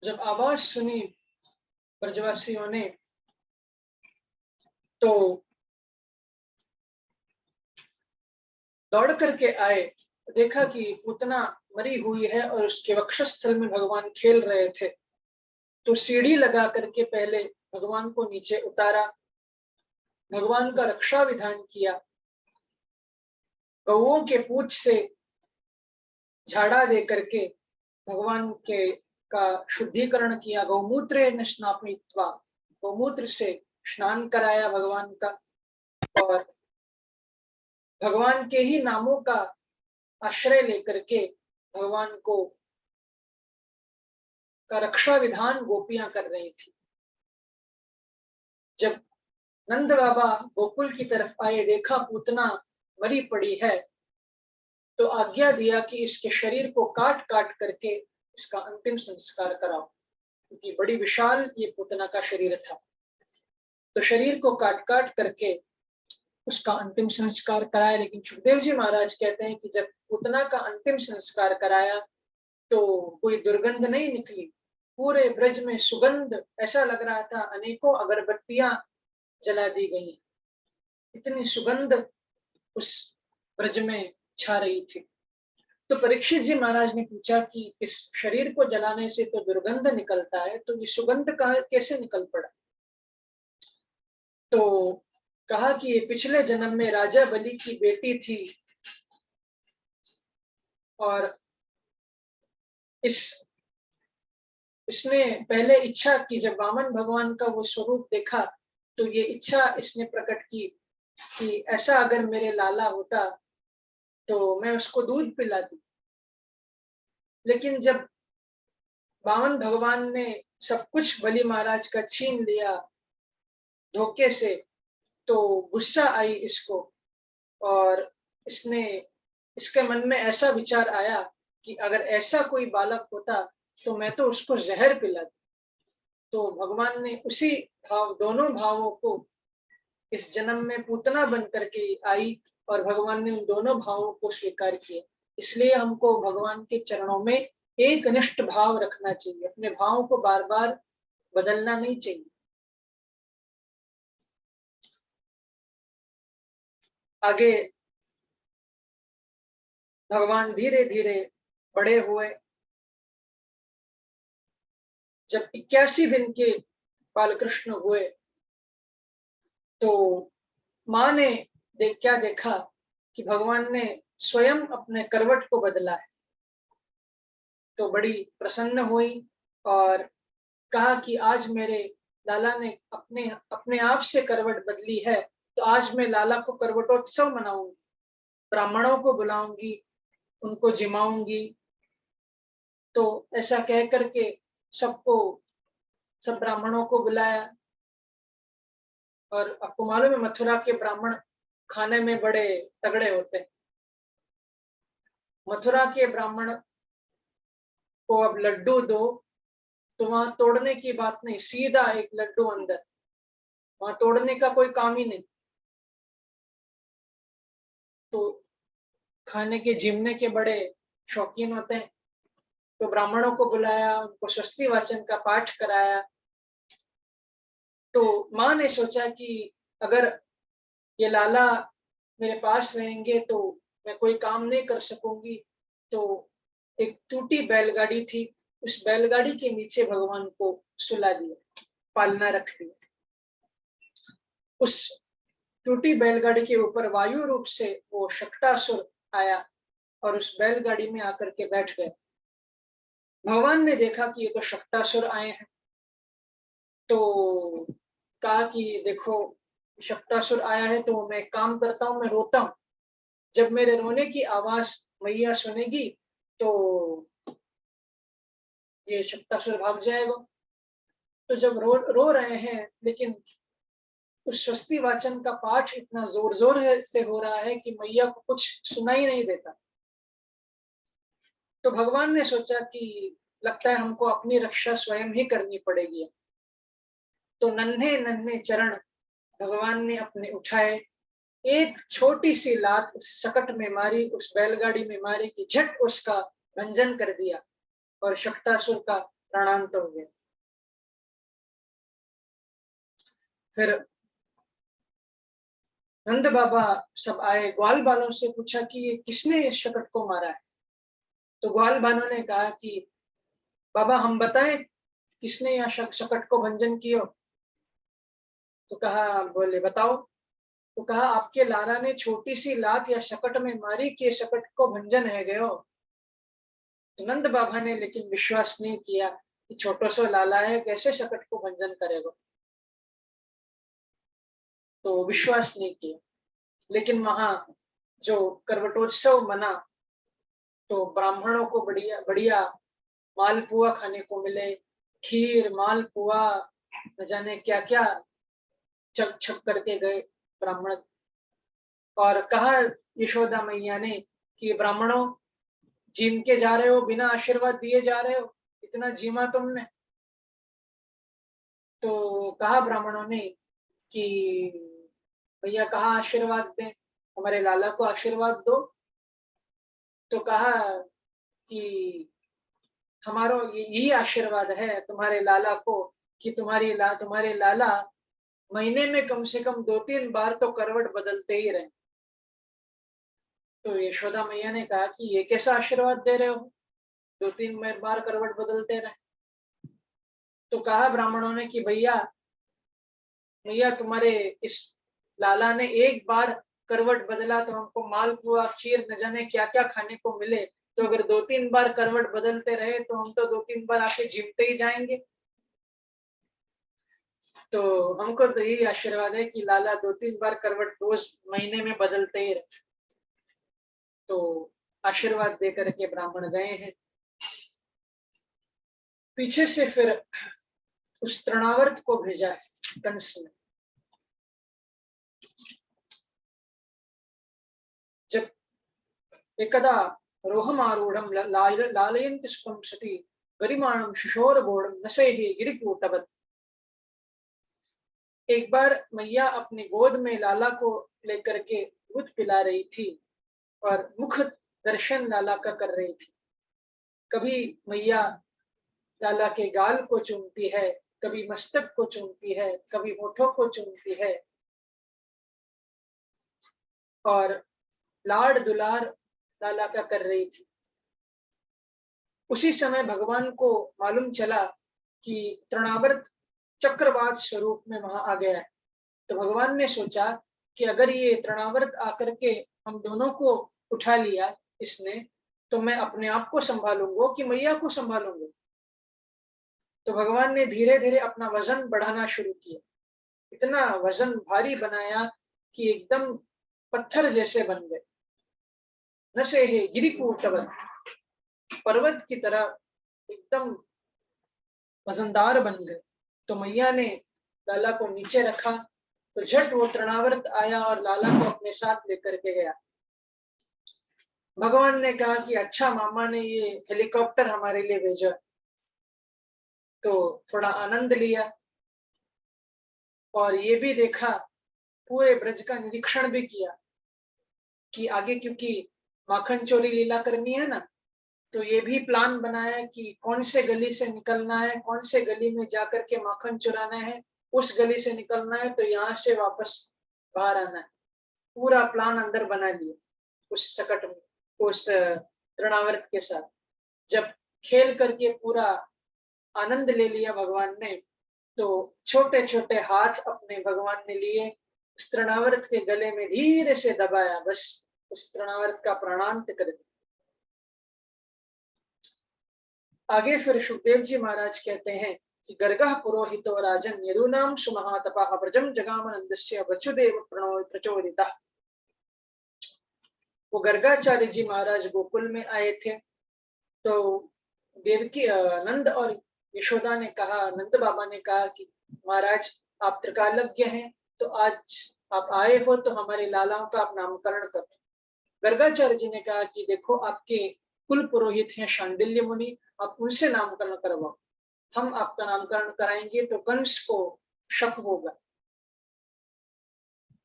जब आवाज सुनी ब्रजवासियों ने तो दौड़ करके आए, देखा कि पूतना मरी हुई है और उसके वक्षस्थल में भगवान खेल रहे थे। तो सीढ़ी लगा करके पहले भगवान को नीचे उतारा, भगवान का रक्षा विधान किया, गौओं के पूंछ से झाड़ा दे करके भगवान के का शुद्धिकरण किया, गौमूत्र स्नापयित्वा, गौमूत्र से स्नान कराया भगवान का, और भगवान के ही नामों का आश्रय लेकर के भगवान को का रक्षा विधान गोपियां कर रही थी। जब नंद बाबा गोकुल की तरफ आए, देखा पूतना मरी पड़ी है, तो आज्ञा दिया कि इसके शरीर को काट काट करके इसका अंतिम संस्कार कराओ, क्योंकि बड़ी विशाल ये पूतना का शरीर था। तो शरीर को काट काट करके उसका अंतिम संस्कार कराया। लेकिन सुखदेव जी महाराज कहते हैं कि जब पूतना का अंतिम संस्कार कराया तो कोई दुर्गंध नहीं निकली, पूरे ब्रज में सुगंध, ऐसा लग रहा था अनेकों अगरबत्तियां जला दी गई, इतनी सुगंध उस ब्रज में छा रही थी। तो परीक्षित जी महाराज ने पूछा कि इस शरीर को जलाने से तो दुर्गंध निकलता है, तो ये सुगंध कैसे निकल पड़ा? तो कहा कि ये पिछले जन्म में राजा बलि की बेटी थी, और इसने पहले इच्छा की, जब वामन भगवान का वो स्वरूप देखा तो ये इच्छा इसने प्रकट की कि ऐसा अगर मेरे लाला होता तो मैं उसको दूध पिलाती। लेकिन जब वामन भगवान ने सब कुछ बलि महाराज का छीन लिया धोखे से, तो गुस्सा आई इसको, और इसके मन में ऐसा विचार आया कि अगर ऐसा कोई बालक होता तो मैं तो उसको जहर पिलाती। तो भगवान ने उसी भाव, दोनों भावों को इस जन्म में पूतना बन करके आई, और भगवान ने उन दोनों भावों को स्वीकार किया। इसलिए हमको भगवान के चरणों में एक निष्ठ भाव रखना चाहिए, अपने भावों को बार बार बदलना नहीं चाहिए। आगे भगवान धीरे धीरे बड़े हुए। जब 81 दिन के बालकृष्ण हुए तो माँ ने क्या देखा कि भगवान ने स्वयं अपने करवट को बदला है। तो बड़ी प्रसन्न हुई और कहा कि आज मेरे लाला ने अपने अपने आप से करवट बदली है, तो आज मैं लाला को करवटोत्सव मनाऊंगी, ब्राह्मणों को बुलाऊंगी, उनको जिमाऊंगी। तो ऐसा कह करके सब ब्राह्मणों को बुलाया। और आपको मालूम है मथुरा के ब्राह्मण खाने में बड़े तगड़े होते हैं। मथुरा के ब्राह्मण को अब लड्डू दो तो वहां तोड़ने की बात नहीं, सीधा एक लड्डू अंदर, वहां तोड़ने का कोई काम ही नहीं। तो खाने के जिमने के बड़े शौकीन होते हैं। तो ब्राह्मणों को बुलाया, उनको स्वस्ति वाचन का पाठ कराया। तो माँ ने सोचा कि अगर ये लाला मेरे पास रहेंगे तो मैं कोई काम नहीं कर सकूंगी। तो एक टूटी बैलगाड़ी थी, उस बैलगाड़ी के नीचे भगवान को सुला दिया, पालना रख दिया। उस टूटी बैलगाड़ी के ऊपर वायु रूप से वो शक्टासुर आया और उस बैलगाड़ी में आकर के बैठ गए। भगवान ने देखा कि ये तो शक्टासुर आए हैं, तो कहा कि देखो शक्टासुर आया है तो मैं काम करता हूँ, मैं रोता हूँ। जब मेरे रोने की आवाज मैया सुनेगी तो ये शक्टासुर भाग जाएगा। तो जब रो रहे हैं, लेकिन उस स्वस्ति वाचन का पाठ इतना जोर जोर से हो रहा है कि मैया को कुछ सुनाई नहीं देता। तो भगवान ने सोचा कि लगता है हमको अपनी रक्षा स्वयं ही करनी पड़ेगी। तो नन्हे नन्हे चरण भगवान ने अपने उठाए, एक छोटी सी लात उस सकट में मारी, उस बैलगाड़ी में मारी कि झट उसका भंजन कर दिया और शक्टासुर का प्राणांत हो गया। फिर नंद बाबा सब आए, ग्वाल बालों से पूछा कि ये किसने इस शकट को मारा है। तो ग्वाल बालों ने कहा कि बाबा हम बताएं किसने यहाँ शकट को भंजन किया। तो कहा, बोले बताओ। तो कहा, आपके लाला ने छोटी सी लात या शकट में मारी कि शकट को भंजन है गयो। तो नंद बाबा ने लेकिन विश्वास नहीं किया कि छोटो सो लाला है, कैसे शकट को भंजन करेगा, तो विश्वास नहीं किया। लेकिन वहां जो करवटोत्सव मना, तो ब्राह्मणों को बढ़िया बढ़िया मालपुआ खाने को मिले, खीर मालपुआ न जाने क्या क्या छप छप करके गए ब्राह्मण। और कहा यशोदा मैया ने कि ब्राह्मणों, जीम के जा रहे हो, बिना आशीर्वाद दिए जा रहे हो, इतना जीमा तुमने। तो कहा ब्राह्मणों ने कि भैया कहा आशीर्वाद दें, हमारे लाला को आशीर्वाद दो। तो कहा कि हमारो यही आशीर्वाद है तुम्हारे लाला को कि तुम्हारे लाला महीने में कम से कम 2-3 बार तो करवट बदलते ही रहे। तो यशोदा मैया ने कहा कि ये कैसा आशीर्वाद दे रहे हो, 2-3 बार करवट बदलते रहे। तो कहा ब्राह्मणों ने कि भैया भैया तुम्हारे इस लाला ने एक बार करवट बदला तो हमको मालपुआ खीर न जाने क्या क्या खाने को मिले, तो अगर 2-3 बार करवट बदलते रहे तो हम तो 2-3 बार आके झिमते ही जाएंगे। तो हमको तो यही आशीर्वाद है कि लाला 2-3 बार करवट रोज महीने में बदलते ही रहे। तो आशीर्वाद दे करके ब्राह्मण गए हैं। पीछे से फिर उस तृणावर्त को भेजा है कंस ने। जब एकदा रोहमारूढ़ लालयन्ति स्पंसति गरिमाणं शिशोरबोधं नसेहि गिरिकूटवत्। एक बार मैया अपनी गोद में लाला को लेकर के दूध पिला रही थी और मुख दर्शन लाला का कर रही थी। कभी मैया लाला के गाल को चूमती है, कभी मस्तक को चूमती है, कभी होठों को चूमती है और लाड़ दुलार लाला का कर रही थी। उसी समय भगवान को मालूम चला कि तृणावर्त चक्रवात स्वरूप में वहां आ गया है। तो भगवान ने सोचा कि अगर ये तृणावर्त आकर के हम दोनों को उठा लिया इसने, तो मैं अपने आप को संभालूंगा कि मैया को संभालूंगा। तो भगवान ने धीरे धीरे अपना वजन बढ़ाना शुरू किया, इतना वजन भारी बनाया कि एकदम पत्थर जैसे बन गए। नसे है गिरिकूटवत, पर्वत की तरह एकदम वजनदार बन गए। तो मैया ने लाला को नीचे रखा, तो झट वो तृणावर्त आया और लाला को अपने साथ लेकर के गया। भगवान ने कहा कि अच्छा मामा ने ये हेलीकॉप्टर हमारे लिए भेजा, तो थोड़ा आनंद लिया और ये भी देखा, पूरे ब्रज का निरीक्षण भी किया कि आगे क्योंकि माखन चोरी लीला करनी है ना, तो ये भी प्लान बनाया कि कौन से गली से निकलना है, कौन से गली में जाकर के माखन चुराना है, उस गली से निकलना है तो यहाँ से वापस बाहर आना है। पूरा प्लान अंदर बना लिया उस सकट में, उस तृणावर्त के साथ। जब खेल करके पूरा आनंद ले लिया भगवान ने, तो छोटे छोटे हाथ अपने भगवान ने लिए, उस तृणावर्त के गले में धीरे से दबाया, बस उस तृणावर्त का प्राणांत कर दिया। आगे फिर सुखदेव जी महाराज कहते हैं कि गर्गः पुरोहितो राजन यदूनाम सुमहातपः व्रजम जगामनंदस्य वसुदेव प्रचोदितः। वो गर्गाचार्य जी महाराज गोकुल में आए थे, तो देवकी नंद और यशोदा ने कहा, नंद बाबा ने कहा कि महाराज आप त्रिकालज्ञ हैं, तो आज आप आए हो तो हमारे लालाओं का आप नामकरण करो। गर्गाचार्य जी ने कहा कि देखो आपके कुल पुरोहित हैं शांडिल्य मुनि, आप उनसे नामकरण करवाओ, हम आपका नामकरण कराएंगे तो कंस को शक होगा।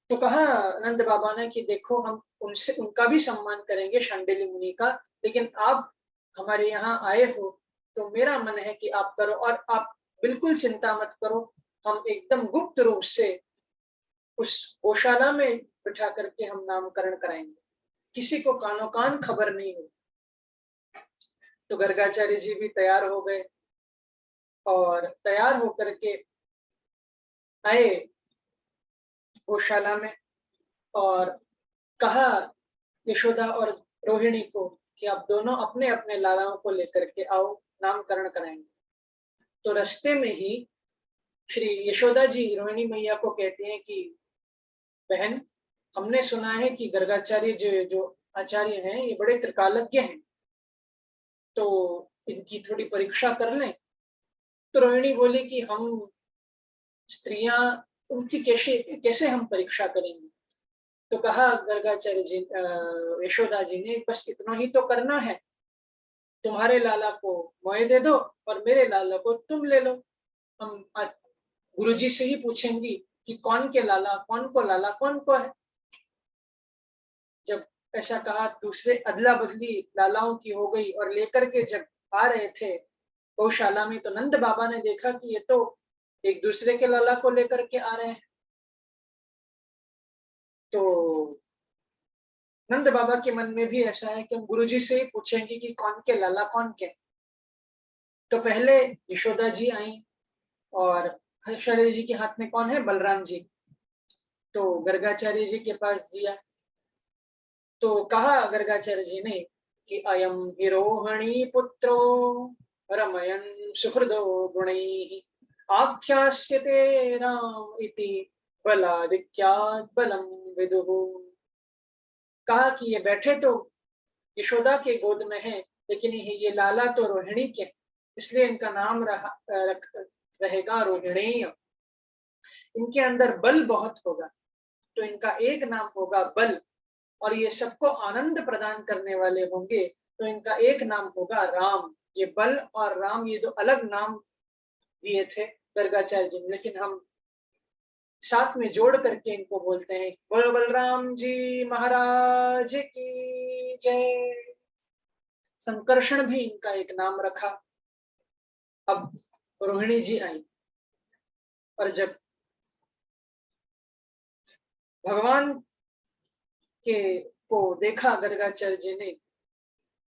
तो कहा नंद बाबा ने कि देखो हम उनसे उनका भी सम्मान करेंगे शांडिल्य मुनि का, लेकिन आप हमारे यहाँ आए हो तो मेरा मन है कि आप करो, और आप बिल्कुल चिंता मत करो, हम एकदम गुप्त रूप से उस गौशाला में बिठा करके हम नामकरण कराएंगे, किसी को कानो कान खबर नहीं हो। तो गर्गाचार्य जी भी तैयार हो गए और तैयार होकर के आए गौशाला में और कहा यशोदा और रोहिणी को कि आप दोनों अपने अपने लालाओं को लेकर के आओ, नामकरण कराएंगे। तो रास्ते में ही श्री यशोदा जी रोहिणी मैया को कहते हैं कि बहन, हमने सुना है कि गर्गाचार्य जो आचार्य हैं ये बड़े त्रिकालज्ञ हैं, तो इनकी थोड़ी परीक्षा कर लें। तो रोहिणी बोली कि हम स्त्रियां, उनकी कैसे कैसे हम परीक्षा करेंगे। तो कहा गर्गाचार्य जी, यशोदा जी ने, बस इतना ही तो करना है, तुम्हारे लाला को मोए दे दो और मेरे लाला को तुम ले लो। हम गुरुजी से ही पूछेंगी कि कौन के लाला, कौन को लाला, कौन को है। जब ऐसा कहा, दूसरे अदला बदली लालाओं की हो गई और लेकर के जब आ रहे थे गौशाला में, तो नंद बाबा ने देखा कि ये तो एक दूसरे के लाला को लेकर के आ रहे हैं। तो नंद बाबा के मन में भी ऐसा है कि हम गुरुजी से ही पूछेंगे कि कौन के लाला कौन के। तो पहले यशोदा जी आई और यशोदा जी के हाथ में कौन है, बलराम जी। तो गर्गाचार्य जी के पास दिया। तो कहा गर्गाचार्य जी ने कि अयम विरोहणी पुत्रो रमयन सुहृदो गुणैः आख्यास्यते राम इति बलादिक्यात् बलम विदुः। कहा कि ये बैठे तो यशोदा के गोद में है, लेकिन ये लाला तो रोहिणी के, इसलिए इनका नाम रहेगा रोहिणी। इनके अंदर बल बहुत होगा, तो इनका एक नाम होगा बल, और ये सबको आनंद प्रदान करने वाले होंगे, तो इनका एक नाम होगा राम। ये बल और राम, ये दो अलग नाम दिए थे गर्गाचार्य जी ने, लेकिन हम साथ में जोड़ करके इनको बोलते हैं। बोलो बलराम जी महाराज की जय। संकर्षण भी इनका एक नाम रखा। अब रोहिणी जी आई और जब भगवान के को देखा गर्गाचार्य जी ने,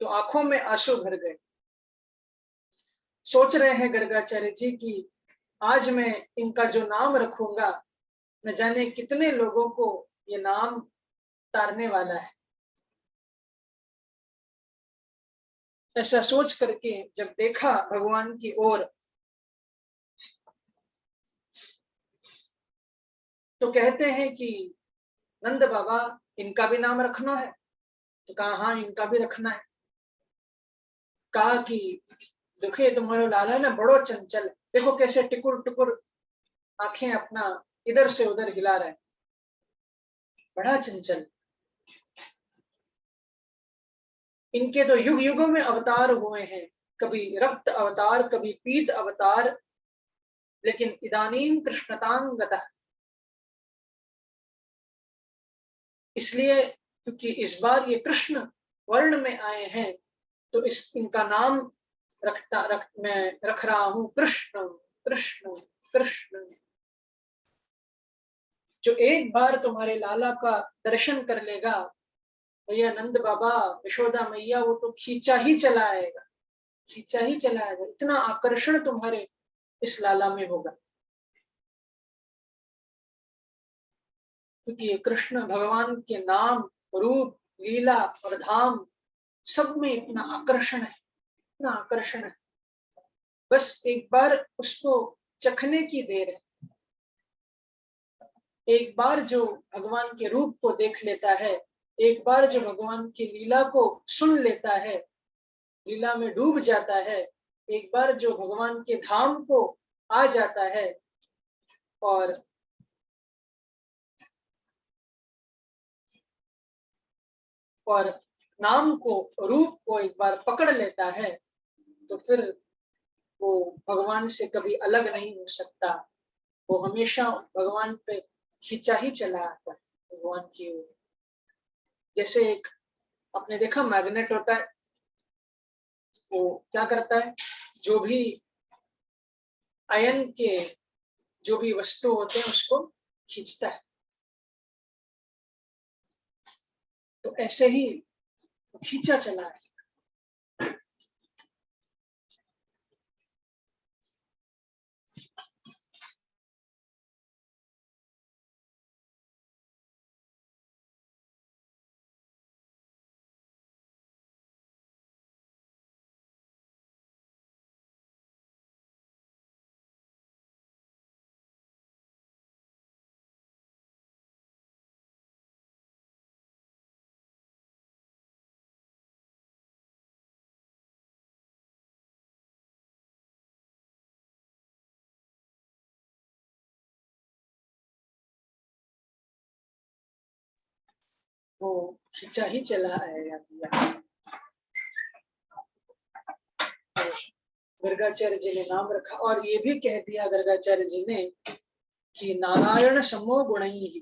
तो आंखों में आंसू भर गए। सोच रहे हैं गर्गाचार्य जी कि आज मैं इनका जो नाम रखूंगा, न जाने कितने लोगों को ये नाम तारने वाला है। ऐसा सोच करके जब देखा भगवान की ओर, तो कहते हैं कि नंद बाबा, इनका भी नाम रखना है। तो कहा हाँ, इनका भी रखना है। कहा कि देखिए तुम्हारा लाला ना बड़ो चंचल, देखो कैसे टिकुर टुकुर आंखें अपना इधर से उधर हिला रहे, बड़ा चंचल। इनके तो युग युगों में अवतार हुए हैं, कभी रक्त अवतार, कभी पीत अवतार, लेकिन इदानीं कृष्णतांगतः। इसलिए क्योंकि इस बार ये कृष्ण वर्ण में आए हैं, तो इनका नाम मैं रख रहा हूं कृष्ण कृष्ण कृष्ण। जो एक बार तुम्हारे लाला का दर्शन कर लेगा, भैया नंद बाबा, यशोदा मैया, वो तो खींचा ही चला आएगा, खींचा ही चला आएगा। इतना आकर्षण तुम्हारे इस लाला में होगा, क्योंकि कृष्ण भगवान के नाम, रूप, लीला और धाम सब में इतना आकर्षण है, इतना आकर्षण है। बस एक बार उसको चखने की देर है। एक बार जो भगवान के रूप को देख लेता है, एक बार जो भगवान की लीला को सुन लेता है, लीला में डूब जाता है, एक बार जो भगवान के धाम को आ जाता है और नाम को, रूप को एक बार पकड़ लेता है, तो फिर वो भगवान से कभी अलग नहीं हो सकता। वो हमेशा भगवान पे खींचा ही चला आता है, भगवान की ओर। जैसे एक आपने देखा मैग्नेट होता है, वो क्या करता है, जो भी आयन के जो भी वस्तु होते हैं उसको खींचता है। तो ऐसे ही खींचा चला है। वो खींचा ही चला आएगा। गर्गाचार्य जी ने नाम रखा और ये भी कह दिया गर्गाचार्य जी ने कि नारायण समो गुणैः।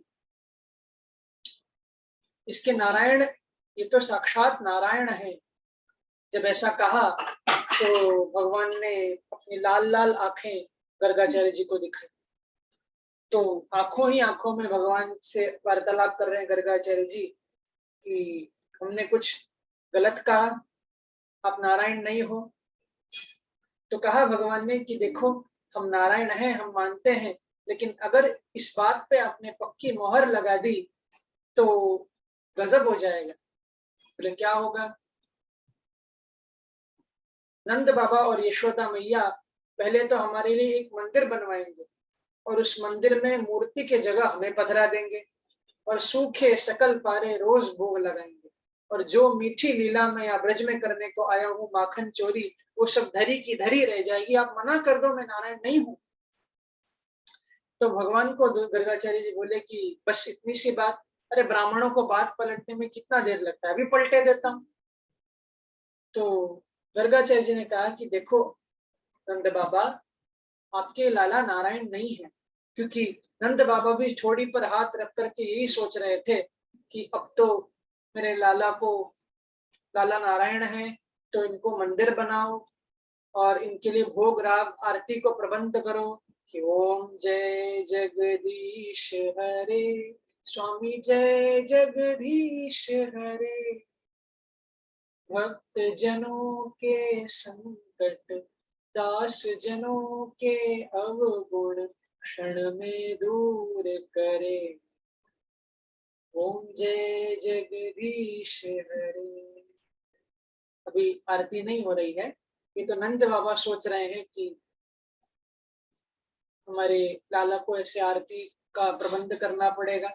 इसके नारायण, ये तो साक्षात नारायण है। जब ऐसा कहा तो भगवान ने अपनी लाल लाल आंखें गर्गाचार्य जी को दिखाई। तो आंखों ही आंखों में भगवान से वार्तालाप कर रहे हैं गर्गाचार्य जी कि हमने कुछ गलत कहा, आप नारायण नहीं हो। तो कहा भगवान ने कि देखो, हम नारायण हैं, हम मानते हैं, लेकिन अगर इस बात पे आपने पक्की मोहर लगा दी तो गजब हो जाएगा। बोले क्या होगा? नंद बाबा और यशोदा मैया पहले तो हमारे लिए एक मंदिर बनवाएंगे और उस मंदिर में मूर्ति के जगह हमें पधरा देंगे और सूखे सकल पारे रोज भोग लगाएंगे और जो मीठी लीला में या ब्रज में करने को आया हूँ माखन चोरी, वो सब धरी की धरी रह जाएगी। आप मना कर दो, मैं नारायण नहीं हूँ। तो भगवान को गर्गाचार्य जी बोले कि बस इतनी सी बात? अरे ब्राह्मणों को बात पलटने में कितना देर लगता है, अभी पलटे देता हूँ। तो गर्गाचार्य जी ने कहा कि देखो नंद बाबा, आपके लाला नारायण नहीं है, क्योंकि नंद बाबा भी छोड़ी पर हाथ रख करके यही सोच रहे थे कि अब तो मेरे लाला को, लाला नारायण है तो इनको मंदिर बनाओ और इनके लिए भोग राग आरती को प्रबंध करो कि ओम जय जगदीश हरे, स्वामी जय जगदीश हरे, भक्त जनों के संकट दास जनों के अवगुण क्षण में दूर करे, ओम जय जगदीश हरे। अभी आरती नहीं हो रही है, ये तो नंद बाबा सोच रहे हैं कि हमारे लाला को ऐसे आरती का प्रबंध करना पड़ेगा।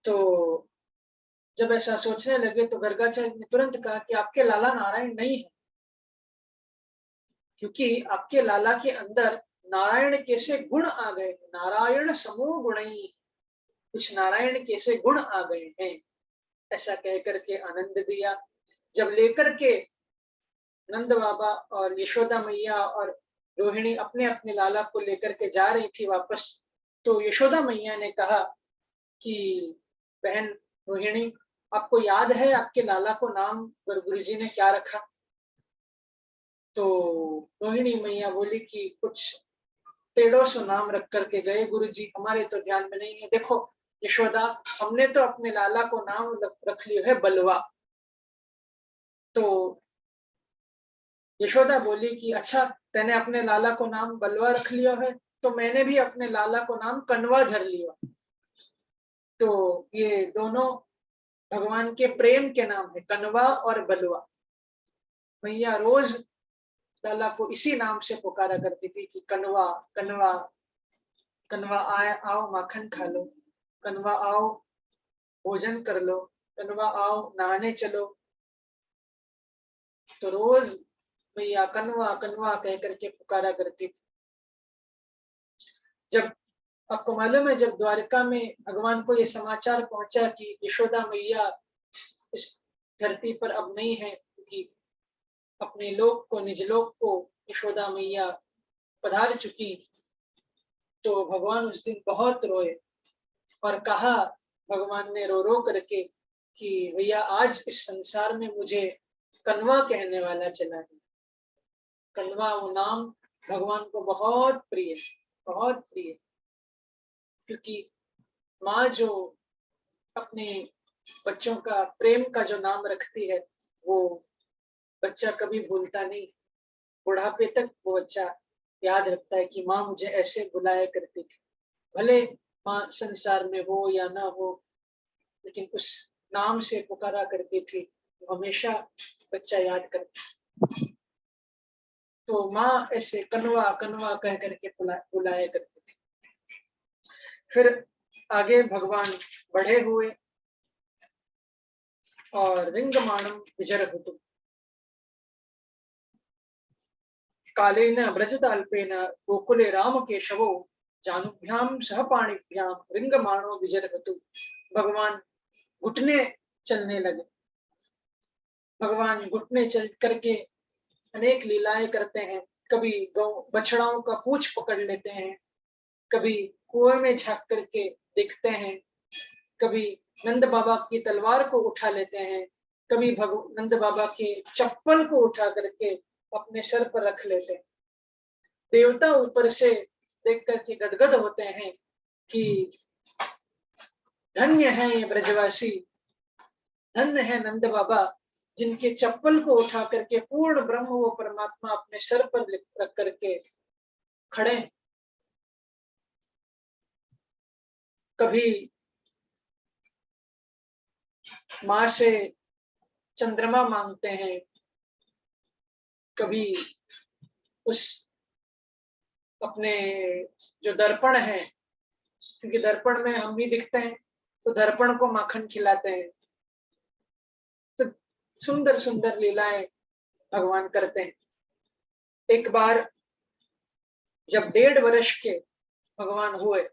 तो जब ऐसा सोचने लगे तो गर्गाचार्य ने तुरंत कहा कि आपके लाला नारायण नहीं है, क्योंकि आपके लाला के अंदर नारायण कैसे गुण आ गए, नारायण समूह गुणई, कुछ नारायण कैसे गुण आ गए हैं, ऐसा कह करके आनंद दिया। जब लेकर के नंद बाबा और यशोदा मैया और रोहिणी अपने अपने लाला को लेकर के जा रही थी वापस, तो यशोदा मैया ने कहा कि बहन रोहिणी, आपको याद है आपके लाला को नाम गुरु जी ने क्या रखा? तो रोहिणी मैया बोली कि कुछ टेढ़ों से नाम रख करके गए गुरुजी, हमारे तो ध्यान में नहीं है। देखो यशोदा, हमने तो अपने लाला को नाम रख लिया है बलवा। तो यशोदा बोली कि अच्छा, तैने अपने लाला को नाम बलवा रख लिया है, तो मैंने भी अपने लाला को नाम कनवा धर लिया। तो ये दोनों भगवान के प्रेम के नाम है, कनवा और बलवा। मैया रोज लाला को इसी नाम से पुकारा करती थी कि कनवा कनवा, कनवा आए आओ माखन खा लो, कनवा आओ भोजन कर लो, कनवा आओ नहाने चलो। तो रोज मैया कनवा कनवा कह करके पुकारा करती थी। जब आपको मालूम है, जब द्वारका में भगवान को ये समाचार पहुंचा कि यशोदा मैया इस धरती पर अब नहीं है, क्योंकि अपने लोक को, निज लोक को यशोदा मैया पधार चुकी, तो भगवान उस दिन बहुत रोए और कहा भगवान ने रो रो करके कि भैया आज इस संसार में मुझे कन्वा कहने वाला चला गया। कन्वा वो नाम भगवान को बहुत प्रिय, बहुत प्रिय, क्योंकि माँ जो अपने बच्चों का प्रेम का जो नाम रखती है वो बच्चा कभी भूलता नहीं। बुढ़ापे तक वो बच्चा याद रखता है कि माँ मुझे ऐसे बुलाया करती थी। भले माँ संसार में हो या ना हो, लेकिन उस नाम से पुकारा करती थी, तो हमेशा बच्चा याद करता। तो माँ ऐसे कन्वा कन्वा कह करके बुलाया करती थी। फिर आगे भगवान बढ़े हुए और रिंगमाणम विजरहुतु कालेन व्रजताल्पेन गोकुले राम केशवो जानुभ्याम सहपाणिभ्याम रिंगमाणो विजरहुतु। भगवान घुटने चलने लगे। भगवान घुटने चल करके अनेक लीलाएं करते हैं। कभी गौ बछड़ाओं का पूंछ पकड़ लेते हैं, कभी कुएं में झांक करके देखते हैं, कभी नंद बाबा की तलवार को उठा लेते हैं, कभी नंद बाबा के चप्पल को उठा करके अपने सर पर रख लेते हैं। देवता ऊपर से देख करके गदगद होते हैं कि धन्य है ये ब्रजवासी, धन्य है नंद बाबा, जिनके चप्पल को उठा करके पूर्ण ब्रह्म वो परमात्मा अपने सर पर रख करके खड़े। कभी माँ से चंद्रमा मांगते हैं, कभी उस अपने जो दर्पण है, क्योंकि दर्पण में हम भी दिखते हैं, तो दर्पण को माखन खिलाते हैं। तो सुंदर सुंदर लीलाएं भगवान करते हैं। एक बार जब 1.5 वर्ष के भगवान हुए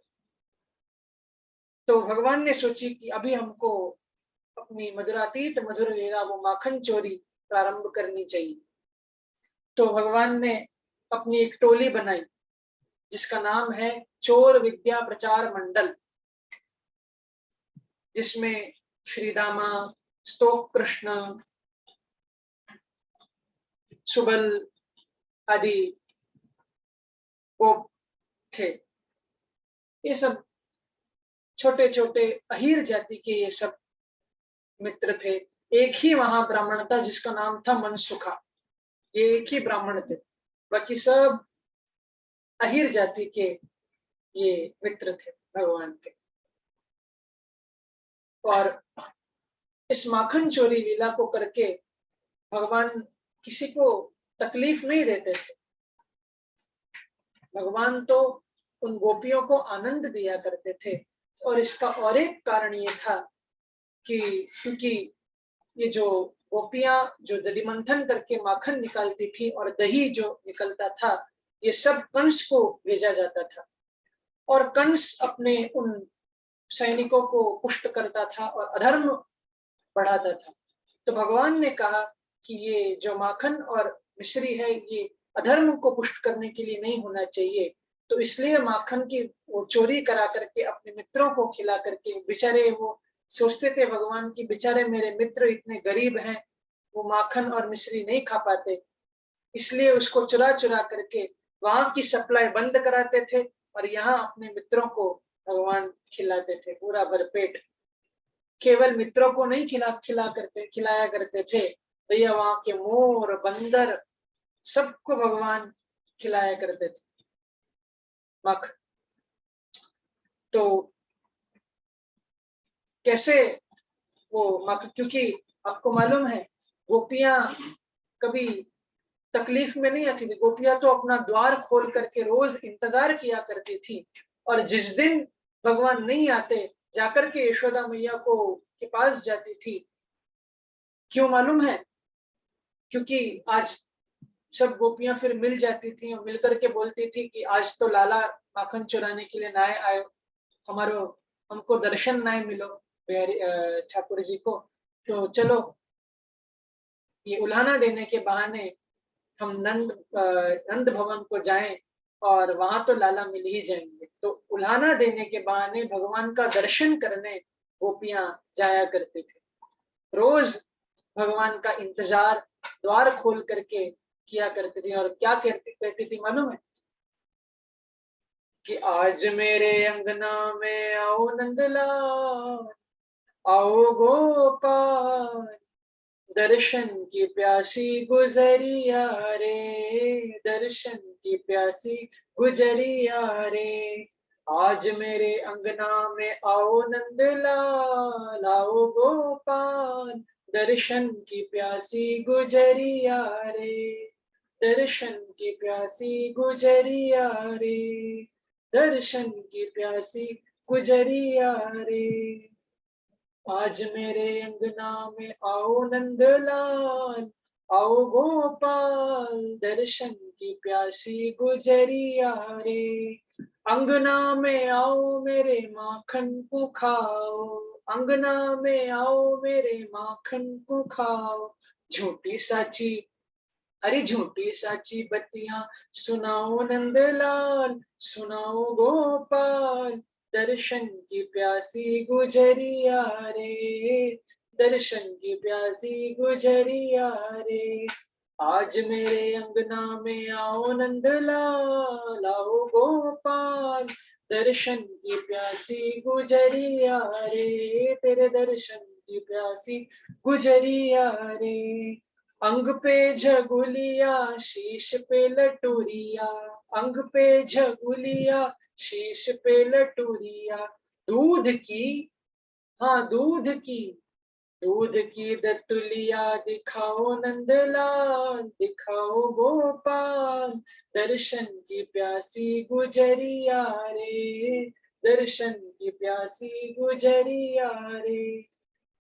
तो भगवान ने सोची कि अभी हमको अपनी मधुरातीत मधुर लीला वो माखन चोरी प्रारंभ करनी चाहिए। तो भगवान ने अपनी एक टोली बनाई जिसका नाम है चोर विद्या प्रचार मंडल, जिसमें श्रीदामा, स्तोक कृष्ण, सुबल आदि वो थे। ये सब छोटे छोटे अहीर जाति के ये सब मित्र थे। एक ही वहां ब्राह्मण था जिसका नाम था मनसुखा। ये एक ही ब्राह्मण थे, बाकी सब अहीर जाति के ये मित्र थे भगवान के। और इस माखन चोरी लीला को करके भगवान किसी को तकलीफ नहीं देते थे। भगवान तो उन गोपियों को आनंद दिया करते थे। और इसका और एक कारण ये था कि क्योंकि ये जो गोपियां जो दधि मंथन करके माखन निकालती थी और दही जो निकलता था, ये सब कंस को भेजा जाता था और कंस अपने उन सैनिकों को पुष्ट करता था और अधर्म बढ़ाता था। तो भगवान ने कहा कि ये जो माखन और मिश्री है ये अधर्म को पुष्ट करने के लिए नहीं होना चाहिए। तो इसलिए माखन की वो चोरी करा करके अपने मित्रों को खिला करके, बेचारे वो सोचते थे भगवान की बेचारे मेरे मित्र इतने गरीब हैं, वो माखन और मिश्री नहीं खा पाते, इसलिए उसको चुरा चुरा करके वहां की सप्लाई बंद कराते थे और यहाँ अपने मित्रों को भगवान खिलाते थे पूरा भरपेट। केवल मित्रों को नहीं खिलाया करते थे, भैया वहां के मोर, बंदर, सबको भगवान खिलाया करते थे मख। तो कैसे वो मख, क्योंकि आपको मालूम है गोपियां कभी तकलीफ में नहीं आती थी। गोपियां तो अपना द्वार खोल करके रोज इंतजार किया करती थी और जिस दिन भगवान नहीं आते जाकर के यशोदा मैया को के पास जाती थी। क्यों मालूम है? क्योंकि आज सब गोपियां फिर मिल जाती थी और मिलकर के बोलती थी कि आज तो लाला माखन चुराने के लिए ना आए, हमारो हमको दर्शन ना मिलो ठाकुर जी को, तो चलो ये उल्हाना देने के बहाने हम नंद भवन को जाएं और वहां तो लाला मिल ही जाएंगे। तो उल्हाना देने के बहाने भगवान का दर्शन करने गोपियां जाया करते थे। रोज भगवान का इंतजार द्वार खोल करके किया करती थी। और क्या कहती थी मालूम है? कि आज मेरे अंगना में आओ नंदलाल, आओ गोपाल, दर्शन की प्यासी गुजरिया रे, दर्शन की प्यासी गुजरिया रे। आज मेरे अंगना में आओ नंदलाल, आओ गोपाल, दर्शन की प्यासी गुजरिया रे, दर्शन की प्यासी गुजरिया रे, दर्शन की प्यासी गुजरिया रे। आज मेरे अंगना में आओ नंदलाल, आओ गोपाल, दर्शन की प्यासी गुजरिया रे। अंगना में आओ मेरे माखन को खाओ, अंगना में आओ मेरे माखन को खाओ। झूठी साची, अरे झूठी साची बत्तियां सुनाओ नंदलाल, सुनाओ गोपाल, दर्शन की प्यासी गुजरिया रे, दर्शन की प्यासी गुजरिया रे। आज मेरे अंगना में आओ नंदलाल, आओ गोपाल, दर्शन की प्यासी गुजरिया रे, तेरे दर्शन की प्यासी गुजरिया रे। अंग पे झगुलिया, शीश पे लटूरिया, अंग पे झगुलिया, शीश पे लटूरिया। दूध की, हाँ दूध की, दूध की दतुलिया दिखाओ नंदलाल, दिखाओ गोपाल, दर्शन की प्यासी गुजरिया रे, दर्शन की प्यासी गुजरिया रे।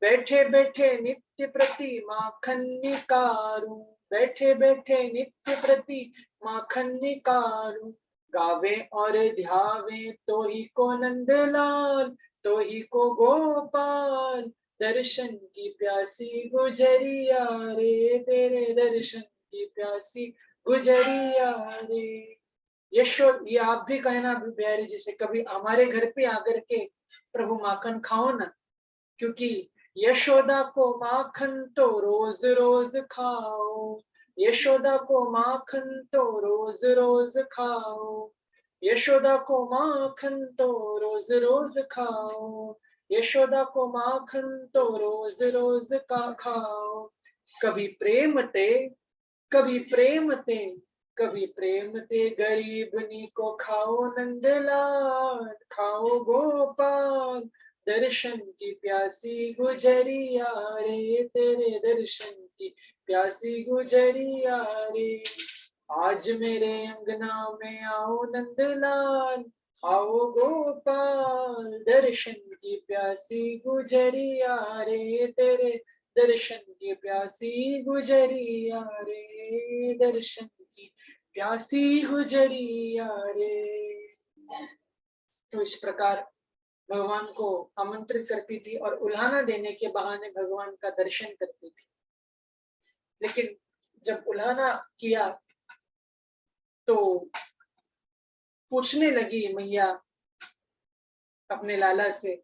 बैठे बैठे नित्य प्रति माखन निकारूं, बैठे बैठे नित्य प्रति माखन निकारूं। गावे और ध्यावे तो ही को नंदलाल, तो ही को गोपाल, दर्शन की प्यासी गुजरिया रे, तेरे दर्शन की प्यासी गुजरिया रे। ये आप भी कहना बिहारी जी से, कभी हमारे घर पे आकर के प्रभु माखन खाओ ना, क्योंकि यशोदा को माखन तो रोज रोज खाओ, यशोदा को माखन तो रोज रोज खाओ, यशोदा को माखन तो रोज रोज खाओ, यशोदा को माखन तो रोज रोज का खाओ। कभी प्रेम ते, कभी प्रेम ते, कभी प्रेम ते गरीबनी को खाओ नंदलाल, खाओ गोपाल, दर्शन की प्यासी गुजरिया रे, तेरे दर्शन की प्यासी गुजरिया रे। आज मेरे अंगना में आओ नंदलाल, आओ गोपाल, दर्शन की प्यासी गुजरिया रे, तेरे दर्शन की प्यासी गुजरिया रे, दर्शन की प्यासी गुजरिया रे। तो इस प्रकार भगवान को आमंत्रित करती थी और उल्हाना देने के बहाने भगवान का दर्शन करती थी। लेकिन जब उल्हाना किया तो पूछने लगी मैया अपने लाला से,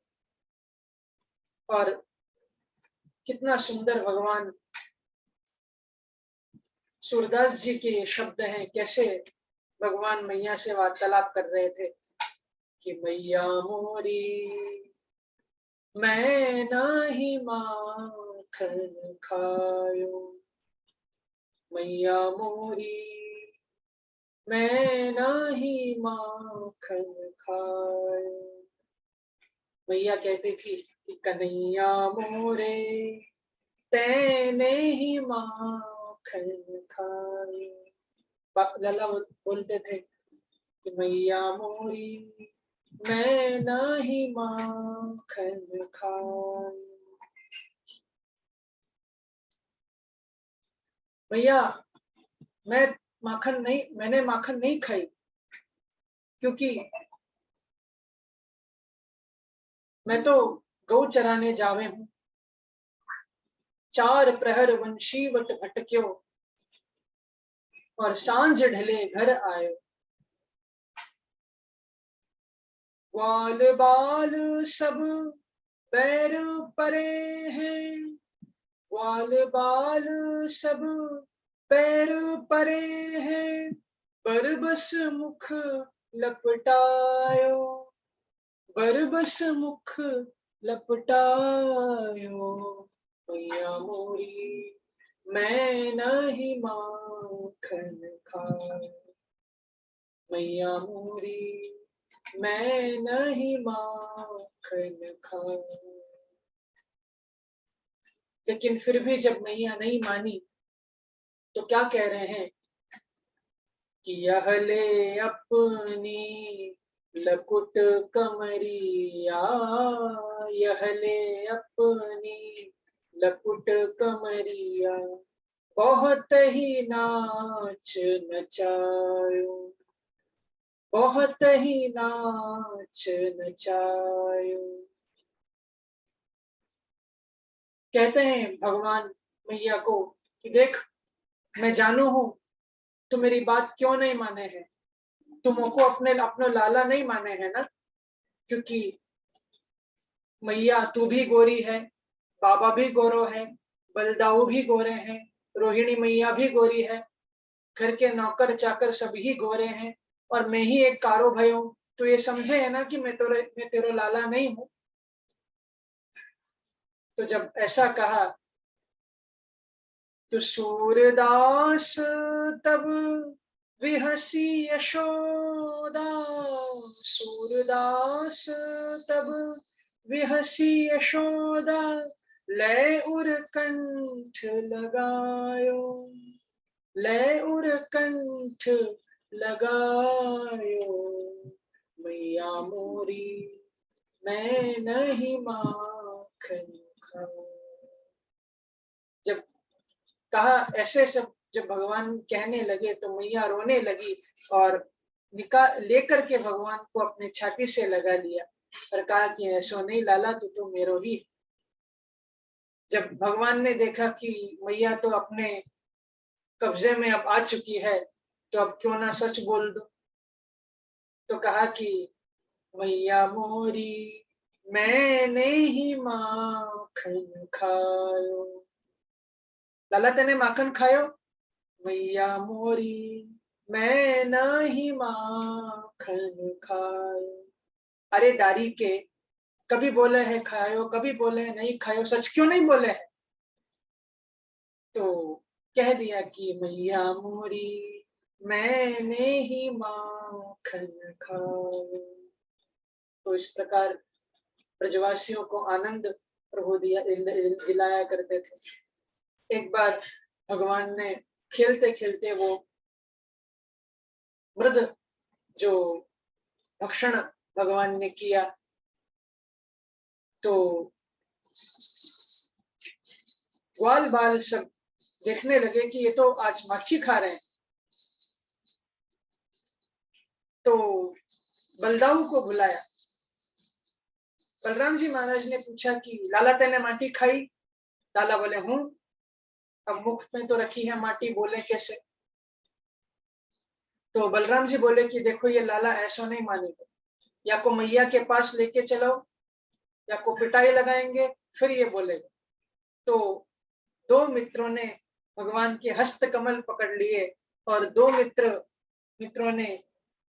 और कितना सुंदर भगवान सूरदास जी के शब्द हैं, कैसे भगवान मैया से वार्तालाप कर रहे थे कि मैया मोरी मैं नाही माखन खायो, मैया मोरी मैं नाही माखन खायो। मैया कहती थी कि कन्हैया मोरे तैने ही माखन खायो। लला बोलते थे कि मैया मोरी मैं नाही माखन खायो। भैया मैंने माखन नहीं खाई, क्योंकि मैं तो गौ चराने जावे हूं। चार प्रहर वंशीवट भटक्यो और सांझ ढले घर आयो। ग्वाल बाल सब बैर परे हैं, ग्वाल बाल सब पैर परे हैं, बरबस मुख लपटायो, बरबस मुख लपटायो। मैया मोरी मैं नहीं माखन खाऊं, मैया मोरी मैं नहीं माखन खाऊं। लेकिन फिर भी जब मैया नहीं मानी तो क्या कह रहे हैं कि यह ले अपनी लकुट कमरिया, यह ले अपनी लकुट कमरिया, बहुत ही नाच नचायो, बहुत ही नाच नचायो। कहते हैं भगवान मैया को कि देख, मैं जानू हूं तू मेरी बात क्यों नहीं माने है, तुमको अपना लाला नहीं माने है ना, क्योंकि मैया तू भी गोरी है, बाबा भी गोरो है, बलदाऊ भी गोरे हैं, रोहिणी मैया भी गोरी है, घर के नौकर चाकर सभी गोरे हैं, और मैं ही एक कारो भय हूं। तो ये समझे है ना कि मैं तेरा लाला नहीं हूं। तो जब ऐसा कहा तो सूरदास तब विहसी यशोदा, सूरदास तब विहसी यशोदा, लय उर कंठ लगायो, लय उर कंठ लगायो। मैया मोरी मैं नहीं माखन खाऊं। जब कहा ऐसे सब, जब भगवान कहने लगे तो मैया रोने लगी और निकाल लेकर के भगवान को अपने छाती से लगा लिया और कहा कि ऐसो नहीं लाला, तो मेरो ही। जब भगवान ने देखा कि मैया तो अपने कब्जे में अब आ चुकी है, तो अब क्यों ना सच बोल दो। तो कहा कि मैया मोरी मैंने ही माखन खायो, लाला तेने माखन खायो, मैया मोरी मैं नहीं माखन खायो। अरे दारी के, कभी बोले है खायो, कभी बोले है नहीं खायो, सच क्यों नहीं बोले है। तो कह दिया कि मैया मोरी मैंने ही माखन खायो। तो इस प्रकार ब्रजवासियों को आनंद प्रभु दिलाया करते थे। एक बार भगवान ने खेलते खेलते वो मृद जो भक्षण भगवान ने किया, तो ग्वाल बाल सब देखने लगे कि ये तो आज माछी खा रहे हैं। तो बलदाऊ को बुलाया। बलराम जी महाराज ने पूछा कि लाला तेने माटी खाई। लाला बोले हूं। अब मुख में तो रखी है माटी, बोले कैसे। तो बलराम जी बोले कि देखो ये लाला ऐसा नहीं मानेगा, या को मैया के पास लेके चलो, या को पिटाई लगाएंगे, फिर ये बोलेगा। तो दो मित्रों ने भगवान के हस्त कमल पकड़ लिए और दो मित्रों ने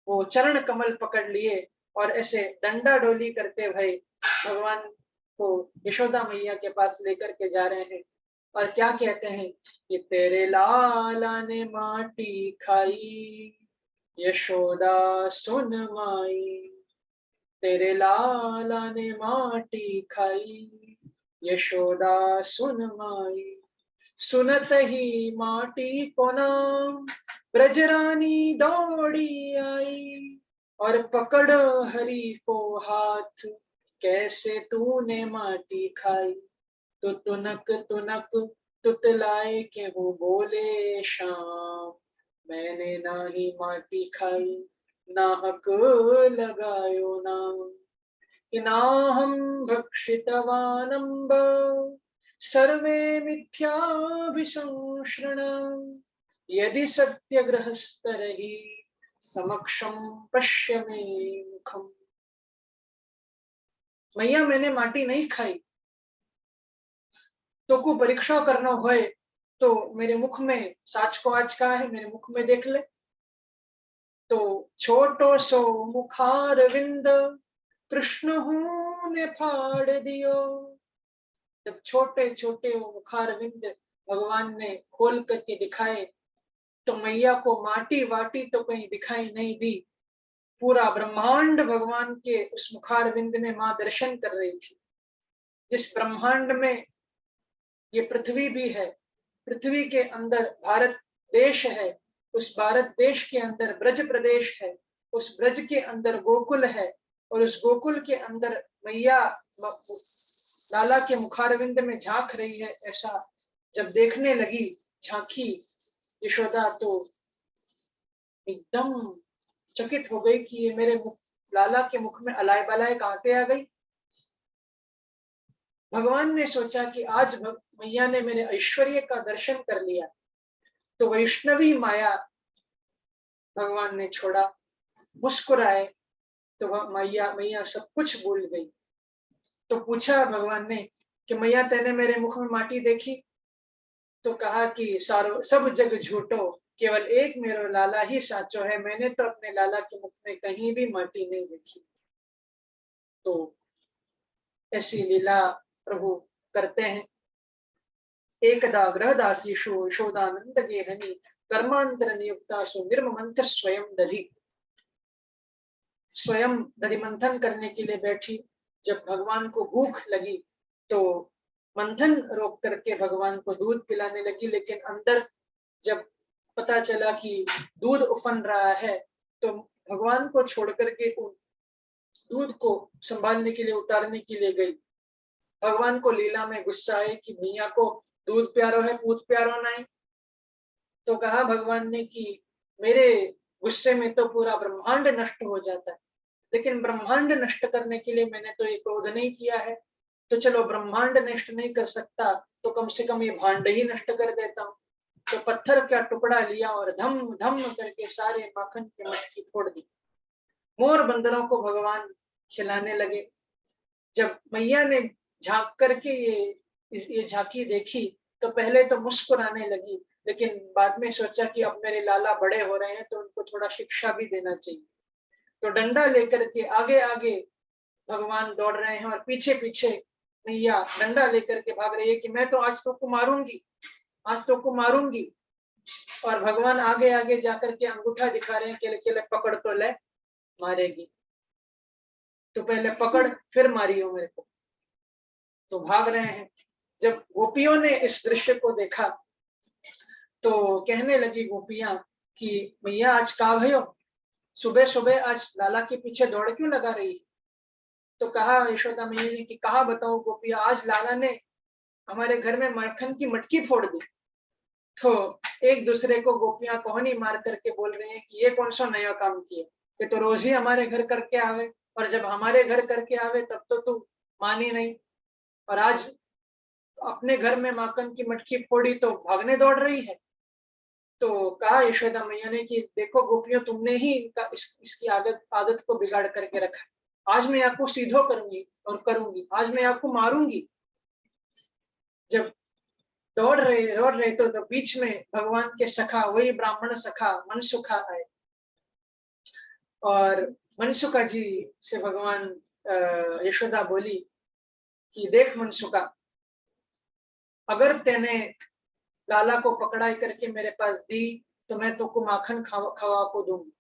वो चरण कमल पकड़ लिए और ऐसे डंडा डोली करते हुए भगवान को यशोदा मैया के पास लेकर के जा रहे हैं। और क्या कहते हैं कि तेरे लाला ने माटी खाई, यशोदा सुन माई, तेरे लाला ने माटी खाई, यशोदा सुन माई। सुनत ही माटी को नाम ब्रजरानी दौड़ी आई, और पकड़ हरि को हाथ, कैसे तूने माटी खाई। तो तुनक तुनक तुतलाए के वो बोले शाम, मैंने ना ही माटी खाई, नाहक लगायो नाम। कि नाहं भक्षितवानम्ब सर्वे मिथ्याभिसंश्रण, यदि सत्यग्रहस्तरहि समक्षम पश्य मे मुखम। मैया मैंने माटी नहीं खाई। तो को परीक्षा करना होए तो मेरे मुख में साच को आज का है, मेरे मुख में देख ले। तो छोटो सो मुखार विंद कृष्ण हूँ ने फाड़ दियो। जब छोटे छोटे मुखार विंद भगवान ने खोल करके दिखाए तो मैया को माटी वाटी तो कहीं दिखाई नहीं दी। पूरा ब्रह्मांड भगवान के उस मुखार विंद में मां दर्शन कर रही थी। जिस ब्रह्मांड में ये पृथ्वी भी है, पृथ्वी के अंदर भारत देश है, उस भारत देश के अंदर ब्रज प्रदेश है, उस ब्रज के अंदर गोकुल है, और उस गोकुल के अंदर मैया लाला के मुखारविंद में झांक रही है। ऐसा जब देखने लगी झांकी यशोदा तो एकदम चकित हो गई कि ये मेरे लाला के मुख में अलाय बलाय कहां से आ गई। भगवान ने सोचा कि आज मैया ने मेरे ऐश्वर्य का दर्शन कर लिया, तो वैष्णवी माया भगवान ने छोड़ा, मुस्कुराए तो मैया मैया सब कुछ भूल गई। तो पूछा भगवान ने कि मैया तेने मेरे मुख में माटी देखी? तो कहा कि सारो सब जग झूठो, केवल एक मेरा लाला ही साचो है, मैंने तो अपने लाला के मुख में कहीं भी माटी नहीं देखी। तो ऐसी लीला प्रभु करते हैं। एकदा गृहदासीषु यशोदानंद गेहनी कर्मांतर नियुक्तासु निर्ममंथ स्वयं दधि। स्वयं दधि मंथन करने के लिए बैठी। जब भगवान को भूख लगी तो मंथन रोक करके भगवान को दूध पिलाने लगी, लेकिन अंदर जब पता चला कि दूध उफन रहा है तो भगवान को छोड़ करके दूध को संभालने के लिए उतारने के लिए गई। भगवान को लीला में गुस्सा आए कि मैया को दूध प्यारो है, पूत प्यारो नहीं। तो कहा भगवान ने कि मेरे गुस्से में तो पूरा ब्रह्मांड नष्ट हो जाता है, लेकिन ब्रह्मांड नष्ट करने के लिए मैंने तो ये क्रोध नहीं किया है, तो चलो ब्रह्मांड नष्ट नहीं कर सकता तो कम से कम ये भांड ही नष्ट कर देता हूँ। तो पत्थर का टुकड़ा लिया और धम धम करके सारे माखन की मटकी फोड़ दी। मोर बंदरों को भगवान खिलाने लगे। जब मैया ने झांक करके ये झांकी देखी तो पहले तो मुस्कुराने लगी, लेकिन बाद में सोचा कि अब मेरे लाला बड़े हो रहे हैं तो उनको थोड़ा शिक्षा भी देना चाहिए। तो डंडा लेकर के आगे आगे भगवान दौड़ रहे हैं और पीछे पीछे मैया डंडा लेकर के भाग रही है कि मैं तो आज तो को मारूंगी, आज तो को मारूंगी। और भगवान आगे आगे जाकर के अंगूठा दिखा रहे हैं कि ले पकड़ तो ले, मारेगी तो पहले पकड़ फिर मारियो मेरे को। तो भाग रहे हैं। जब गोपियों ने इस दृश्य को देखा तो कहने लगी गोपियां कि मैया आज का भयो, सुबह सुबह आज लाला के पीछे दौड़ क्यों लगा रही? तो कहा यशोदा मैया ने कि कहा बताओ गोपिया, आज लाला ने हमारे घर में माखन की मटकी फोड़ दी। तो एक दूसरे को गोपियां कोहनी मार करके बोल रहे हैं कि ये कौन सा नया काम किया, ये तो रोज ही हमारे घर करके आवे, और जब हमारे घर करके आवे तब तो तू मानी नहीं, और आज अपने घर में माखन की मटकी फोड़ी तो भागने दौड़ रही है। तो कहा यशोदा मैया ने कि देखो गोपियों, तुमने ही इसकी आदत को बिगाड़ करके रखा। आज मैं आपको सीधो करूंगी और करूंगी, आज मैं आपको मारूंगी। जब दौड़ रहे तो बीच में भगवान के सखा, वही ब्राह्मण सखा मनसुखा आए, और मनसुखा जी से भगवान यशोदा बोली कि देख मनसुखा, अगर तेने लाला को पकड़ाई करके मेरे पास दी तो मैं तुमको माखन खवा को दूंगी,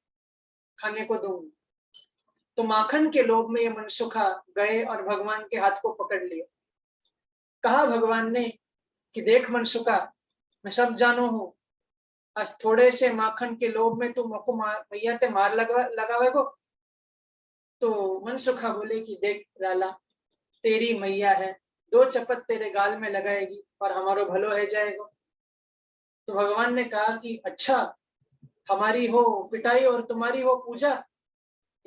खाने को दूंगी। तो माखन के लोभ में ये मनसुखा गए और भगवान के हाथ को पकड़ लिया। कहा भगवान ने कि देख मनसुखा, मैं सब जानू हूं, आज थोड़े से माखन के लोभ में तुम मको मैया ते मार लगावे को। तो मनसुखा बोले कि देख लाला, तेरी मैया है, दो चपत तेरे गाल में लगाएगी और हमारो भलो है जाएगा। तो भगवान ने कहा कि अच्छा, हमारी हो पिटाई और तुम्हारी हो पूजा,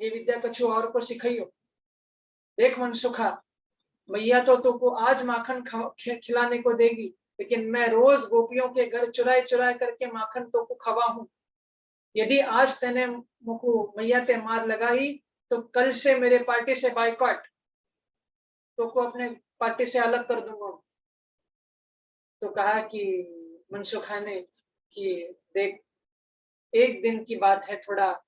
ये विद्या कछु और को सिखाइयो। देख मनसुखा, मैया तो तुमको आज माखन खिलाने को देगी, लेकिन मैं रोज गोपियों के घर चुराए चुराए करके माखन तो को खवा हूं। यदि आज तेने मुको मैया ते मार लगाई तो कल से मेरे पार्टी से बाइकॉट, तो को अपने पार्टी से अलग कर दूंगा। तो कहा कि मनसुखा ने कि देख, एक दिन की बात है, थोड़ा